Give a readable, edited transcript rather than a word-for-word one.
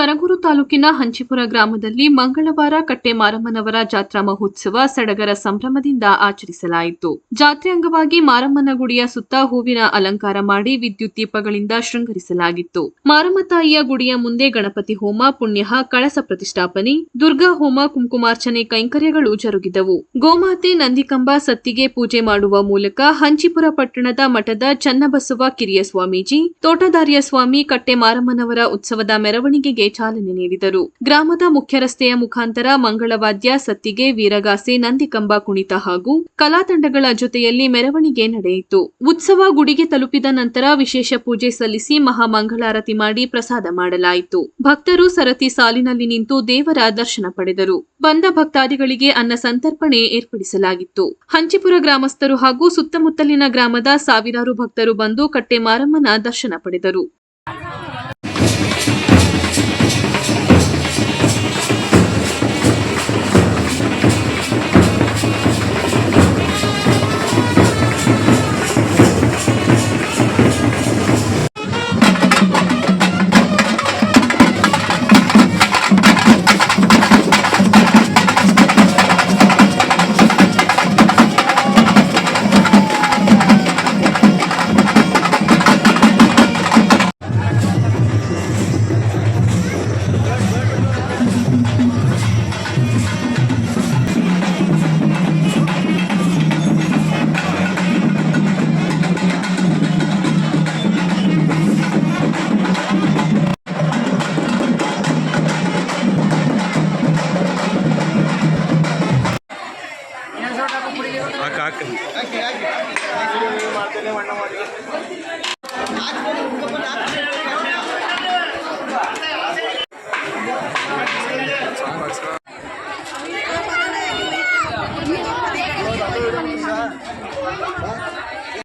ಸರಗೂರು ತಾಲೂಕಿನ ಹಂಚಿಪುರ ಗ್ರಾಮದಲ್ಲಿ ಮಂಗಳವಾರ ಕಟ್ಟೆಮಾರಮ್ಮನವರ ಜಾತ್ರಾ ಮಹೋತ್ಸವ ಸಡಗರ ಸಂಭ್ರಮದಿಂದ ಆಚರಿಸಲಾಯಿತು. ಜಾತ್ರೆ ಅಂಗವಾಗಿ ಮಾರಮ್ಮನ ಗುಡಿಯ ಸುತ್ತ ಹೂವಿನ ಅಲಂಕಾರ ಮಾಡಿ ವಿದ್ಯುತ್ ದೀಪಗಳಿಂದ ಶೃಂಗರಿಸಲಾಗಿತ್ತು. ಮಾರಮ್ಮ ತಾಯಿಯ ಗುಡಿಯ ಮುಂದೆ ಗಣಪತಿ ಹೋಮ, ಪುಣ್ಯಹ, ಕಳಸ ಪ್ರತಿಷ್ಠಾಪನೆ, ದುರ್ಗಾ ಹೋಮ, ಕುಂಕುಮಾರ್ಚನೆ ಕೈಂಕರ್ಯಗಳು ಜರುಗಿದವು. ಗೋಮಾತೆ, ನಂದಿಕಂಬ, ಸತ್ತಿಗೆ ಪೂಜೆ ಮಾಡುವ ಮೂಲಕ ಹಂಚಿಪುರ ಪಟ್ಟಣದ ಮಠದ ಚನ್ನಬಸವ ಕಿರಿಯ ಸ್ವಾಮೀಜಿ, ತೋಟದಾರ್ಯ ಸ್ವಾಮಿ ಕಟ್ಟೆಮಾರಮ್ಮನವರ ಉತ್ಸವದ ಮೆರವಣಿಗೆಗೆ ಚಾಲನೆ ನೀಡಿದರು. ಗ್ರಾಮದ ಮುಖ್ಯ ರಸ್ತೆಯ ಮುಖಾಂತರ ಮಂಗಳವಾದ್ಯ, ಸತ್ತಿಗೆ, ವೀರಗಾಸೆ, ನಂದಿಕಂಬ ಕುಣಿತ ಹಾಗೂ ಕಲಾ ತಂಡಗಳ ಜೊತೆಯಲ್ಲಿ ಮೆರವಣಿಗೆ ನಡೆಯಿತು. ಉತ್ಸವ ಗುಡಿಗೆ ತಲುಪಿದ ನಂತರ ವಿಶೇಷ ಪೂಜೆ ಸಲ್ಲಿಸಿ ಮಹಾಮಂಗಳಾರತಿ ಮಾಡಿ ಪ್ರಸಾದ ಮಾಡಲಾಯಿತು. ಭಕ್ತರು ಸರತಿ ಸಾಲಿನಲ್ಲಿ ನಿಂತು ದೇವರ ದರ್ಶನ ಪಡೆದರು. ಬಂದ ಭಕ್ತಾದಿಗಳಿಗೆ ಅನ್ನ ಸಂತರ್ಪಣೆ ಏರ್ಪಡಿಸಲಾಗಿತ್ತು. ಹಂಚಿಪುರ ಗ್ರಾಮಸ್ಥರು ಹಾಗೂ ಸುತ್ತಮುತ್ತಲಿನ ಗ್ರಾಮದ ಸಾವಿರಾರು ಭಕ್ತರು ಬಂದು ಕಟ್ಟೆಮಾರಮ್ಮನ ದರ್ಶನ ಪಡೆದರು.